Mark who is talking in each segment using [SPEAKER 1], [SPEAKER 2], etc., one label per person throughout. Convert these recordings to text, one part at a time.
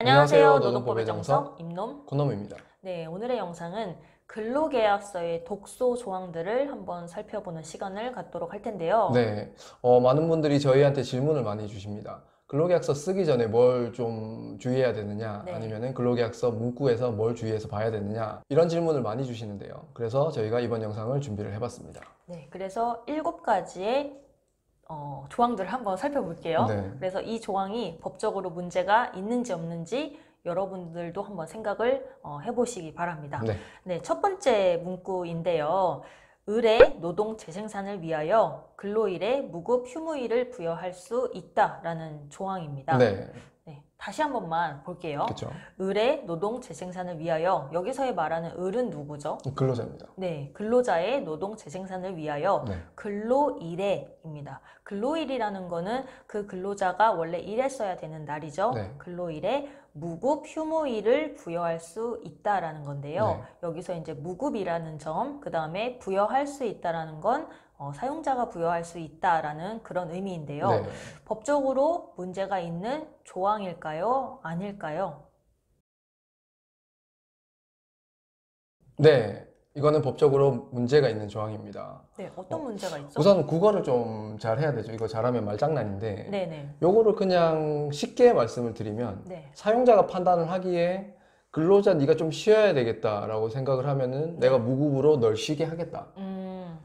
[SPEAKER 1] 안녕하세요. 노동법의 정석 임놈
[SPEAKER 2] 권놈입니다.
[SPEAKER 1] 네, 오늘의 영상은 근로계약서의 독소 조항들을 한번 살펴보는 시간을 갖도록 할 텐데요.
[SPEAKER 2] 네, 많은 분들이 저희한테 질문을 많이 주십니다. 근로계약서 쓰기 전에 뭘 좀 주의해야 되느냐,
[SPEAKER 1] 네.
[SPEAKER 2] 아니면은 근로계약서 문구에서 뭘 주의해서 봐야 되느냐, 이런 질문을 많이 주시는데요. 그래서 저희가 이번 영상을 준비를 해봤습니다.
[SPEAKER 1] 네, 그래서 7가지의 조항들을 한번 살펴볼게요.
[SPEAKER 2] 네.
[SPEAKER 1] 그래서 이 조항이 법적으로 문제가 있는지 없는지 여러분들도 한번 생각을 해보시기 바랍니다.
[SPEAKER 2] 네.
[SPEAKER 1] 네, 첫 번째 문구인데요. 을의 노동 재생산을 위하여 근로일에 무급 휴무일을 부여할 수 있다라는 조항입니다.
[SPEAKER 2] 네.
[SPEAKER 1] 네, 다시 한 번만 볼게요.
[SPEAKER 2] 그렇죠.
[SPEAKER 1] 을의 노동 재생산을 위하여, 여기서의 말하는 을은 누구죠?
[SPEAKER 2] 근로자입니다.
[SPEAKER 1] 네, 근로자의 노동 재생산을 위하여
[SPEAKER 2] 네.
[SPEAKER 1] 근로일에입니다. 근로일이라는 거는 그 근로자가 원래 일했어야 되는 날이죠.
[SPEAKER 2] 네.
[SPEAKER 1] 근로일에 무급 휴무일을 부여할 수 있다라는 건데요.
[SPEAKER 2] 네.
[SPEAKER 1] 여기서 이제 무급이라는 점, 그 다음에 부여할 수 있다라는 건 사용자가 부여할 수 있다라는 그런 의미인데요.
[SPEAKER 2] 네.
[SPEAKER 1] 법적으로 문제가 있는 조항일까요? 아닐까요?
[SPEAKER 2] 네. 이거는 법적으로 문제가 있는 조항입니다.
[SPEAKER 1] 네, 어떤 문제가 있죠?
[SPEAKER 2] 우선 국어를 좀 잘 해야 되죠. 이거 잘하면 말장난인데.
[SPEAKER 1] 네네.
[SPEAKER 2] 요거를 그냥 쉽게 말씀을 드리면
[SPEAKER 1] 네.
[SPEAKER 2] 사용자가 판단을 하기에 근로자 네가 좀 쉬어야 되겠다라고 생각을 하면은 내가 무급으로 널 쉬게 하겠다.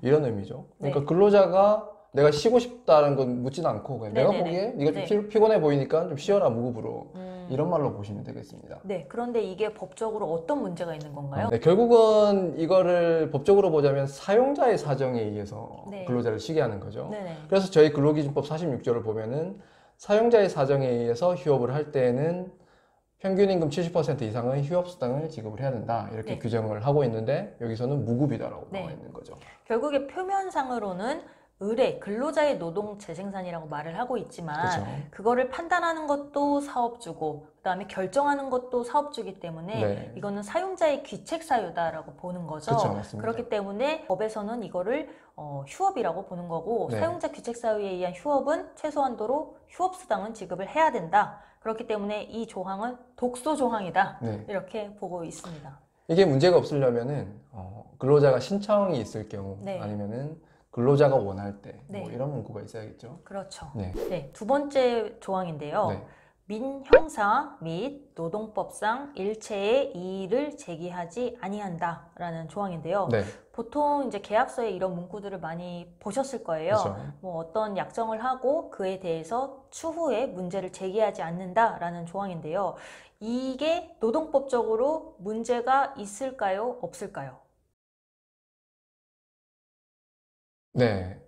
[SPEAKER 2] 이런 의미죠. 그러니까
[SPEAKER 1] 네.
[SPEAKER 2] 근로자가 내가 쉬고 싶다는 건 묻지는 않고 그냥 내가
[SPEAKER 1] 네네네.
[SPEAKER 2] 보기에 네가 좀
[SPEAKER 1] 네.
[SPEAKER 2] 피곤해 보이니까 좀 쉬어라 무급으로. 이런 말로 보시면 되겠습니다.
[SPEAKER 1] 네, 그런데 이게 법적으로 어떤 문제가 있는 건가요?
[SPEAKER 2] 네, 결국은 이거를 법적으로 보자면 사용자의 사정에 의해서
[SPEAKER 1] 네.
[SPEAKER 2] 근로자를 쉬게 하는 거죠.
[SPEAKER 1] 네네.
[SPEAKER 2] 그래서 저희 근로기준법 46조를 보면은 사용자의 사정에 의해서 휴업을 할 때에는 평균임금 70% 이상의 휴업수당을 지급을 해야 된다. 이렇게
[SPEAKER 1] 네.
[SPEAKER 2] 규정을 하고 있는데 여기서는 무급이다라고
[SPEAKER 1] 네.
[SPEAKER 2] 나와 있는 거죠.
[SPEAKER 1] 결국에 표면상으로는 을의 근로자의 노동 재생산이라고 말을 하고 있지만
[SPEAKER 2] 그렇죠.
[SPEAKER 1] 그거를 판단하는 것도 사업주고 그다음에 결정하는 것도 사업주기 때문에
[SPEAKER 2] 네.
[SPEAKER 1] 이거는 사용자의 귀책 사유다라고 보는 거죠.
[SPEAKER 2] 그렇죠, 맞습니다.
[SPEAKER 1] 그렇기 때문에 법에서는 이거를 휴업이라고 보는 거고
[SPEAKER 2] 네.
[SPEAKER 1] 사용자 귀책 사유에 의한 휴업은 최소한도로 휴업수당은 지급을 해야 된다. 그렇기 때문에 이 조항은 독소 조항이다.
[SPEAKER 2] 네.
[SPEAKER 1] 이렇게 보고 있습니다.
[SPEAKER 2] 이게 문제가 없으려면은 근로자가 신청이 있을 경우
[SPEAKER 1] 네.
[SPEAKER 2] 아니면은 근로자가 원할 때 뭐
[SPEAKER 1] 네.
[SPEAKER 2] 이런 문구가 있어야겠죠.
[SPEAKER 1] 그렇죠.
[SPEAKER 2] 네.
[SPEAKER 1] 네, 두 번째 조항인데요.
[SPEAKER 2] 네.
[SPEAKER 1] 민형사 및 노동법상 일체의 이의를 제기하지 아니한다라는 조항인데요.
[SPEAKER 2] 네.
[SPEAKER 1] 보통 이제 계약서에 이런 문구들을 많이 보셨을 거예요.
[SPEAKER 2] 그렇죠.
[SPEAKER 1] 뭐 어떤 약정을 하고 그에 대해서 추후에 문제를 제기하지 않는다라는 조항인데요. 이게 노동법적으로 문제가 있을까요? 없을까요?
[SPEAKER 2] 네.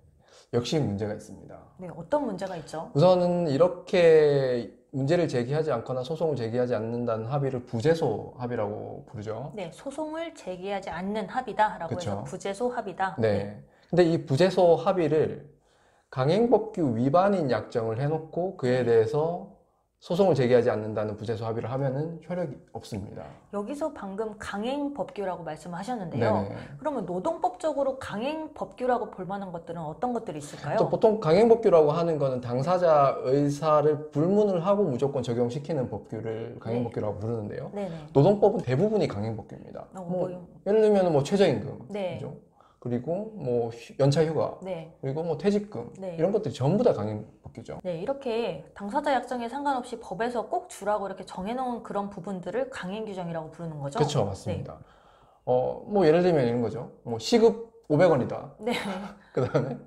[SPEAKER 2] 역시 문제가 있습니다.
[SPEAKER 1] 네, 어떤 문제가 있죠?
[SPEAKER 2] 우선은 이렇게 문제를 제기하지 않거나 소송을 제기하지 않는다는 합의를 부재소 합의라고 부르죠.
[SPEAKER 1] 네, 소송을 제기하지 않는 합의다라고
[SPEAKER 2] 그쵸.
[SPEAKER 1] 해서 부재소 합의다.
[SPEAKER 2] 네. 근데 이 부재소 합의를 강행법규 위반인 약정을 해놓고 그에 대해서 소송을 제기하지 않는다는 부재소 합의를 하면은 효력이 없습니다.
[SPEAKER 1] 여기서 방금 강행법규라고 말씀하셨는데요.
[SPEAKER 2] 네네.
[SPEAKER 1] 그러면 노동법적으로 강행법규라고 볼 만한 것들은 어떤 것들이 있을까요?
[SPEAKER 2] 또 보통 강행법규라고 하는 거는 당사자 의사를 불문을 하고 무조건 적용시키는 법규를 강행법규라고 부르는데요.
[SPEAKER 1] 네네.
[SPEAKER 2] 노동법은 대부분이 강행법규입니다.
[SPEAKER 1] 뭐요?
[SPEAKER 2] 예를 들면 뭐 최저임금,
[SPEAKER 1] 네.
[SPEAKER 2] 그죠? 그리고 뭐 연차휴가,
[SPEAKER 1] 네.
[SPEAKER 2] 그리고 뭐 퇴직금
[SPEAKER 1] 네.
[SPEAKER 2] 이런 것들이 전부 다 강행법규죠.
[SPEAKER 1] 네, 이렇게 당사자 약정에 상관없이 법에서 꼭 주라고 이렇게 정해놓은 그런 부분들을 강행규정이라고 부르는 거죠?
[SPEAKER 2] 그렇죠, 맞습니다. 뭐 예를 들면 이런 거죠. 뭐 시급 500원이다.
[SPEAKER 1] 네.
[SPEAKER 2] 그다음에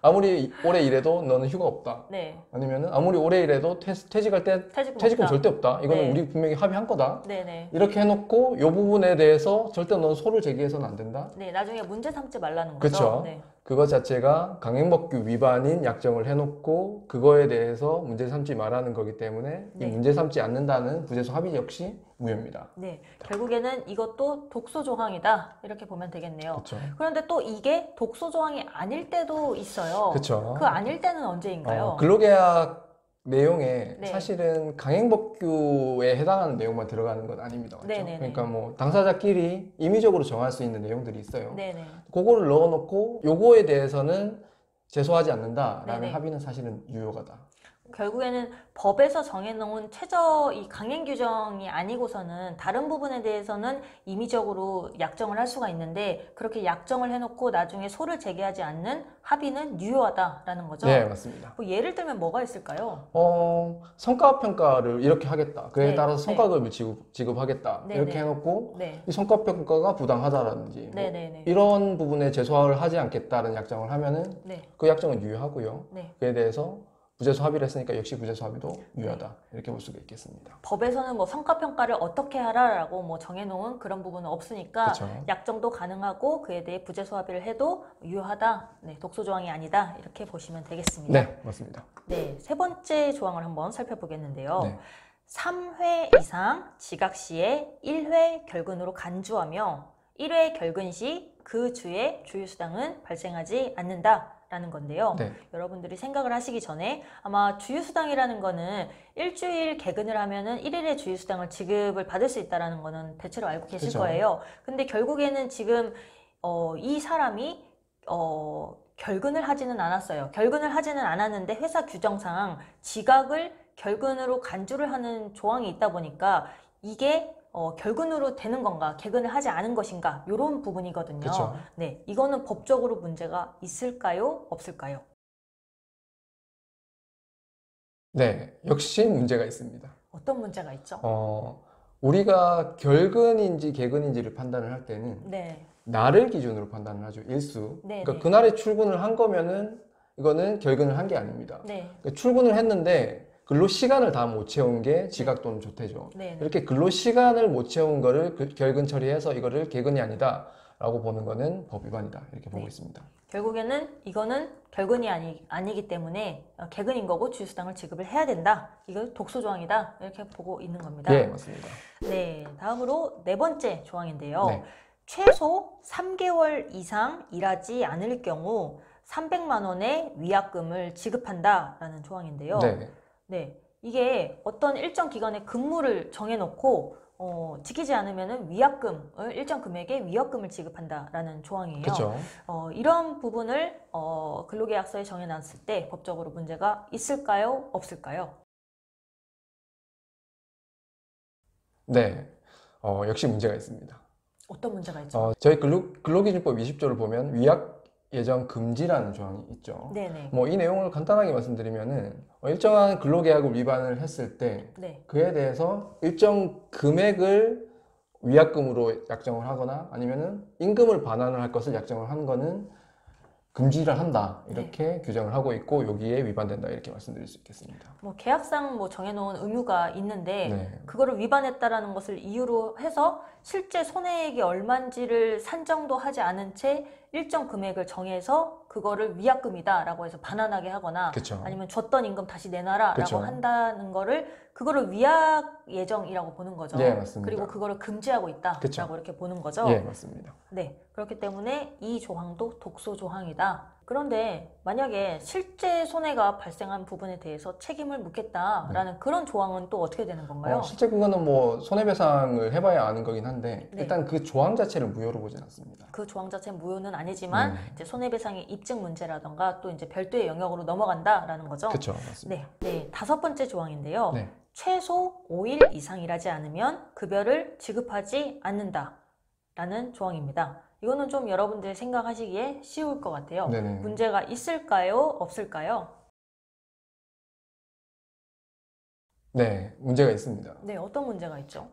[SPEAKER 2] 아무리 오래 일해도 너는 휴가 없다.
[SPEAKER 1] 네.
[SPEAKER 2] 아니면은 아무리 오래 일해도 퇴직할 때
[SPEAKER 1] 퇴직금
[SPEAKER 2] 퇴직금
[SPEAKER 1] 없다.
[SPEAKER 2] 절대 없다. 이거는
[SPEAKER 1] 네.
[SPEAKER 2] 우리 분명히 합의한 거다.
[SPEAKER 1] 네네.
[SPEAKER 2] 이렇게 해놓고 이 부분에 대해서 절대 너는 소를 제기해서는 안 된다.
[SPEAKER 1] 네, 나중에 문제 삼지 말라는 거죠.
[SPEAKER 2] 그쵸.
[SPEAKER 1] 네.
[SPEAKER 2] 그것 자체가 강행법규 위반인 약정을 해놓고 그거에 대해서 문제 삼지 말라는 거기 때문에
[SPEAKER 1] 네.
[SPEAKER 2] 이 문제 삼지 않는다는 부재소 합의 역시 무효입니다.
[SPEAKER 1] 네, 결국에는 이것도 독소 조항이다 이렇게 보면 되겠네요.
[SPEAKER 2] 그렇죠.
[SPEAKER 1] 그런데 또 이게 독소 조항이 아닐 때도 있어요.
[SPEAKER 2] 그렇죠.
[SPEAKER 1] 그 아닐 때는 언제인가요?
[SPEAKER 2] 근로계약 내용에
[SPEAKER 1] 네.
[SPEAKER 2] 사실은 강행법규에 해당하는 내용만 들어가는 건 아닙니다. 맞죠?
[SPEAKER 1] 네네네.
[SPEAKER 2] 그러니까 뭐 당사자끼리 임의적으로 정할 수 있는 내용들이 있어요.
[SPEAKER 1] 네네.
[SPEAKER 2] 그거를 넣어놓고 요거에 대해서는 제소하지 않는다라는
[SPEAKER 1] 네네.
[SPEAKER 2] 합의는 사실은 유효하다.
[SPEAKER 1] 결국에는 법에서 정해놓은 이 강행 규정이 아니고서는 다른 부분에 대해서는 임의적으로 약정을 할 수가 있는데 그렇게 약정을 해놓고 나중에 소를 제기하지 않는 합의는 유효하다라는 거죠.
[SPEAKER 2] 네, 맞습니다.
[SPEAKER 1] 뭐 예를 들면 뭐가 있을까요?
[SPEAKER 2] 성과평가를 이렇게 하겠다. 그에
[SPEAKER 1] 네,
[SPEAKER 2] 따라서
[SPEAKER 1] 네.
[SPEAKER 2] 성과급을 지급하겠다.
[SPEAKER 1] 네,
[SPEAKER 2] 이렇게
[SPEAKER 1] 네.
[SPEAKER 2] 해놓고
[SPEAKER 1] 네,
[SPEAKER 2] 이 성과평가가 부당하다라든지 뭐
[SPEAKER 1] 네네네.
[SPEAKER 2] 이런 부분에 제소를 하지 않겠다는 약정을 하면은
[SPEAKER 1] 네,
[SPEAKER 2] 그 약정은 유효하고요.
[SPEAKER 1] 네.
[SPEAKER 2] 그에 대해서 부재소 합의를 했으니까 역시 부재소 합의도 유효하다. 이렇게 볼 수가 있겠습니다.
[SPEAKER 1] 법에서는 뭐 성과평가를 어떻게 하라라고 뭐 정해놓은 그런 부분은 없으니까
[SPEAKER 2] 그렇죠.
[SPEAKER 1] 약정도 가능하고 그에 대해 부재소 합의를 해도 유효하다. 네, 독소 조항이 아니다. 이렇게 보시면 되겠습니다.
[SPEAKER 2] 네, 맞습니다.
[SPEAKER 1] 네, 세 번째 조항을 한번 살펴보겠는데요.
[SPEAKER 2] 네.
[SPEAKER 1] 3회 이상 지각 시에 1회 결근으로 간주하며 1회 결근 시 그 주에 주유수당은 발생하지 않는다라는 건데요.
[SPEAKER 2] 네.
[SPEAKER 1] 여러분들이 생각을 하시기 전에 아마 주유수당이라는 거는 일주일 개근을 하면은 1일의 주유수당을 지급을 받을 수 있다는 거는 대체로 알고 계실
[SPEAKER 2] 그쵸.
[SPEAKER 1] 거예요. 근데 결국에는 지금 이 사람이 결근을 하지는 않았어요. 결근을 하지는 않았는데 회사 규정상 지각을 결근으로 간주를 하는 조항이 있다 보니까 이게 결근으로 되는 건가, 개근을 하지 않은 것인가, 이런 부분이거든요.
[SPEAKER 2] 그쵸.
[SPEAKER 1] 네, 이거는 법적으로 문제가 있을까요? 없을까요?
[SPEAKER 2] 네, 역시 문제가 있습니다.
[SPEAKER 1] 어떤 문제가 있죠?
[SPEAKER 2] 우리가 결근인지 개근인지를 판단을 할 때는
[SPEAKER 1] 네,
[SPEAKER 2] 날을 기준으로 판단을 하죠. 일수.
[SPEAKER 1] 네,
[SPEAKER 2] 그러니까
[SPEAKER 1] 네.
[SPEAKER 2] 그날에 출근을 한 거면은 이거는 결근을 한 게 아닙니다.
[SPEAKER 1] 네,
[SPEAKER 2] 그러니까 출근을 했는데 근로 시간을 다 못 채운 게 지각 또는 조퇴죠.
[SPEAKER 1] 네, 네.
[SPEAKER 2] 이렇게 근로 시간을 못 채운 거를 결근 처리해서 이거를 개근이 아니다라고 보는 거는 법 위반이다. 이렇게 보고
[SPEAKER 1] 네.
[SPEAKER 2] 있습니다.
[SPEAKER 1] 결국에는 이거는 결근이 아니기 때문에 개근인 거고 주유수당을 지급을 해야 된다. 이거 독소 조항이다. 이렇게 보고 있는 겁니다.
[SPEAKER 2] 예, 맞습니다.
[SPEAKER 1] 네, 다음으로 네 번째 조항인데요.
[SPEAKER 2] 네.
[SPEAKER 1] 최소 3개월 이상 일하지 않을 경우 300만 원의 위약금을 지급한다라는 조항인데요.
[SPEAKER 2] 네.
[SPEAKER 1] 네, 이게 어떤 일정 기간의 근무를 정해놓고 지키지 않으면 위약금을 일정 금액의 위약금을 지급한다라는 조항이에요.
[SPEAKER 2] 그렇죠.
[SPEAKER 1] 이런 부분을 근로계약서에 정해놨을 때 법적으로 문제가 있을까요? 없을까요?
[SPEAKER 2] 네. 역시 문제가 있습니다.
[SPEAKER 1] 어떤 문제가 있죠?
[SPEAKER 2] 저희 근로기준법 20조를 보면 위약 예정 금지라는 조항이 있죠.
[SPEAKER 1] 네네.
[SPEAKER 2] 뭐 이 내용을 간단하게 말씀드리면은 일정한 근로계약을 위반을 했을 때
[SPEAKER 1] 네.
[SPEAKER 2] 그에 대해서 일정 금액을 위약금으로 약정을 하거나 아니면은 임금을 반환을 할 것을 약정을 한 거는 금지를 한다 이렇게 규정을 하고 있고 여기에 위반된다 이렇게 말씀드릴 수 있겠습니다.
[SPEAKER 1] 뭐 계약상 뭐 정해놓은 의무가 있는데
[SPEAKER 2] 네.
[SPEAKER 1] 그거를 위반했다라는 것을 이유로 해서 실제 손해액이 얼마인지를 산정도 하지 않은 채 일정 금액을 정해서 그거를 위약금이다라고 해서 반환하게 하거나
[SPEAKER 2] 그쵸.
[SPEAKER 1] 아니면 줬던 임금 다시 내놔라라고
[SPEAKER 2] 그쵸.
[SPEAKER 1] 한다는 거를 그거를 위약 예정이라고 보는 거죠.
[SPEAKER 2] 예, 맞습니다.
[SPEAKER 1] 그리고 그거를 금지하고 있다라고
[SPEAKER 2] 그쵸.
[SPEAKER 1] 이렇게 보는 거죠.
[SPEAKER 2] 예, 맞습니다.
[SPEAKER 1] 네, 그렇기 때문에 이 조항도 독소 조항이다. 그런데 만약에 실제 손해가 발생한 부분에 대해서 책임을 묻겠다라는 그런 조항은 또 어떻게 되는 건가요?
[SPEAKER 2] 실제 그거는 뭐 손해배상을 해봐야 아는 거긴 한데
[SPEAKER 1] 네.
[SPEAKER 2] 일단 그 조항 자체를 무효로 보진 않습니다.
[SPEAKER 1] 그 조항 자체는 무효는 아니지만
[SPEAKER 2] 네.
[SPEAKER 1] 이제 손해배상의 입증 문제라던가 또 이제 별도의 영역으로 넘어간다라는 거죠.
[SPEAKER 2] 그렇죠, 맞습니다.
[SPEAKER 1] 네, 네, 다섯 번째 조항인데요.
[SPEAKER 2] 네.
[SPEAKER 1] 최소 5일 이상 일하지 않으면 급여를 지급하지 않는다라는 조항입니다. 이거는 좀 여러분들 생각하시기에 쉬울 것 같아요.
[SPEAKER 2] 네네.
[SPEAKER 1] 문제가 있을까요? 없을까요?
[SPEAKER 2] 네, 문제가 있습니다.
[SPEAKER 1] 네, 어떤 문제가 있죠?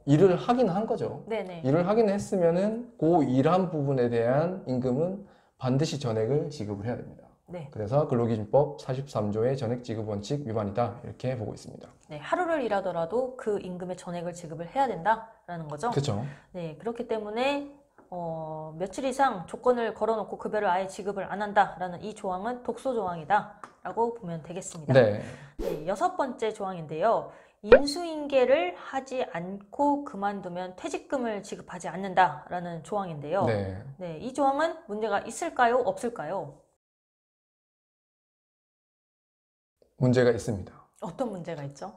[SPEAKER 2] 일을 하긴 한 거죠.
[SPEAKER 1] 네네.
[SPEAKER 2] 일을 하긴 했으면은 그 일한 부분에 대한 임금은 반드시 전액을 지급을 해야 됩니다.
[SPEAKER 1] 네.
[SPEAKER 2] 그래서 근로기준법 43조의 전액 지급 원칙 위반이다 이렇게 보고 있습니다.
[SPEAKER 1] 네, 하루를 일하더라도 그 임금의 전액을 지급을 해야 된다라는 거죠.
[SPEAKER 2] 그렇죠.
[SPEAKER 1] 네, 그렇기 때문에 며칠 이상 조건을 걸어놓고 급여를 아예 지급을 안 한다라는 이 조항은 독소 조항이다라고 보면 되겠습니다.
[SPEAKER 2] 네.
[SPEAKER 1] 네, 여섯 번째 조항인데요. 인수인계를 하지 않고 그만두면 퇴직금을 지급하지 않는다라는 조항인데요.
[SPEAKER 2] 네.
[SPEAKER 1] 네, 이 조항은 문제가 있을까요? 없을까요?
[SPEAKER 2] 문제가 있습니다.
[SPEAKER 1] 어떤 문제가 있죠?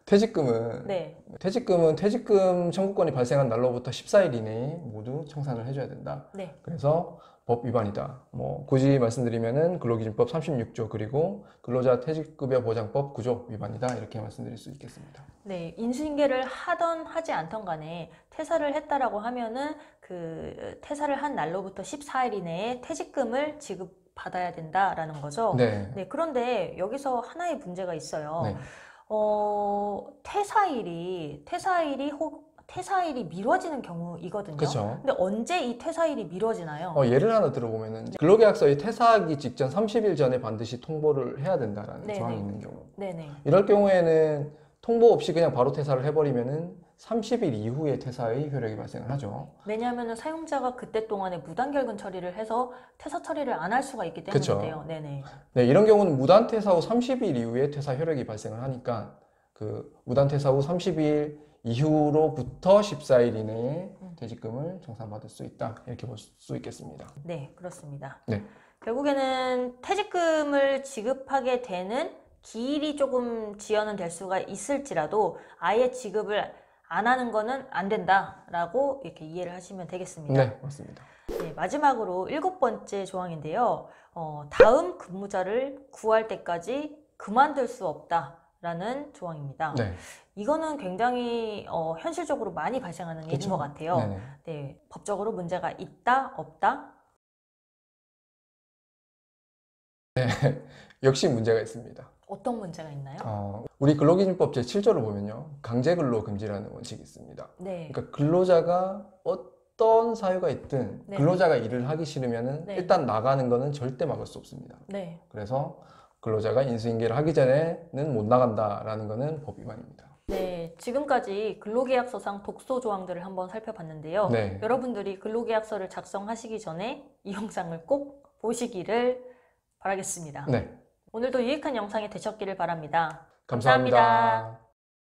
[SPEAKER 2] 퇴직금은
[SPEAKER 1] 네,
[SPEAKER 2] 퇴직금 청구권이 발생한 날로부터 14일 이내에 모두 청산을 해줘야 된다.
[SPEAKER 1] 네,
[SPEAKER 2] 그래서 법 위반이다. 뭐 굳이 말씀드리면은 근로기준법 36조 그리고 근로자 퇴직급여 보장법 9조 위반이다. 이렇게 말씀드릴 수 있겠습니다.
[SPEAKER 1] 네, 인수인계를 하던 하지 않던 간에 퇴사를 했다라고 하면은 그 퇴사를 한 날로부터 14일 이내에 퇴직금을 지급받아야 된다라는 거죠.
[SPEAKER 2] 네.
[SPEAKER 1] 네, 그런데 여기서 하나의 문제가 있어요.
[SPEAKER 2] 네.
[SPEAKER 1] 퇴사일이 미뤄지는 경우이거든요.
[SPEAKER 2] 그렇죠.
[SPEAKER 1] 근데 언제 이 퇴사일이 미뤄지나요?
[SPEAKER 2] 예를 하나 들어보면은 근로계약서에 퇴사하기 직전 30일 전에 반드시 통보를 해야 된다라는
[SPEAKER 1] 네네.
[SPEAKER 2] 조항이 있는 경우.
[SPEAKER 1] 네네.
[SPEAKER 2] 이럴 경우에는 통보 없이 그냥 바로 퇴사를 해버리면은 30일 이후에 퇴사의 효력이 발생을 하죠.
[SPEAKER 1] 왜냐하면 사용자가 그때 동안에 무단결근 처리를 해서 퇴사 처리를 안 할 수가 있기 때문인데요.
[SPEAKER 2] 그쵸.
[SPEAKER 1] 네네.
[SPEAKER 2] 네, 이런 경우는 무단 퇴사 후 30일 이후에 퇴사 효력이 발생을 하니까 그 무단 퇴사 후 30일 이후로부터 14일 이내에 퇴직금을 정산받을 수 있다. 이렇게 볼 수 있겠습니다.
[SPEAKER 1] 네, 그렇습니다.
[SPEAKER 2] 네.
[SPEAKER 1] 결국에는 퇴직금을 지급하게 되는 기일이 조금 지연은 될 수가 있을지라도 아예 지급을 안 하는 거는 안 된다라고 이렇게 이해를 하시면 되겠습니다.
[SPEAKER 2] 네, 맞습니다.
[SPEAKER 1] 네, 마지막으로 7번째 조항인데요. 다음 근무자를 구할 때까지 그만둘 수 없다라는 조항입니다.
[SPEAKER 2] 네.
[SPEAKER 1] 이거는 굉장히 현실적으로 많이 발생하는 일인
[SPEAKER 2] 그쵸?
[SPEAKER 1] 것 같아요.
[SPEAKER 2] 네네.
[SPEAKER 1] 네, 법적으로 문제가 있다, 없다?
[SPEAKER 2] 역시 문제가 있습니다.
[SPEAKER 1] 어떤 문제가 있나요?
[SPEAKER 2] 우리 근로기준법 제7조를 보면요. 강제근로금지라는 원칙이 있습니다.
[SPEAKER 1] 네.
[SPEAKER 2] 그러니까 근로자가 어떤 사유가 있든
[SPEAKER 1] 네.
[SPEAKER 2] 근로자가 일을 하기 싫으면은
[SPEAKER 1] 네.
[SPEAKER 2] 일단 나가는 거는 절대 막을 수 없습니다.
[SPEAKER 1] 네.
[SPEAKER 2] 그래서 근로자가 인수인계를 하기 전에는 못 나간다라는 거는 법 위반입니다.
[SPEAKER 1] 네, 지금까지 근로계약서상 독소 조항들을 한번 살펴봤는데요.
[SPEAKER 2] 네.
[SPEAKER 1] 여러분들이 근로계약서를 작성하시기 전에 이 영상을 꼭 보시기를 바라겠습니다.
[SPEAKER 2] 네.
[SPEAKER 1] 오늘도 유익한 영상이 되셨기를 바랍니다.
[SPEAKER 2] 감사합니다.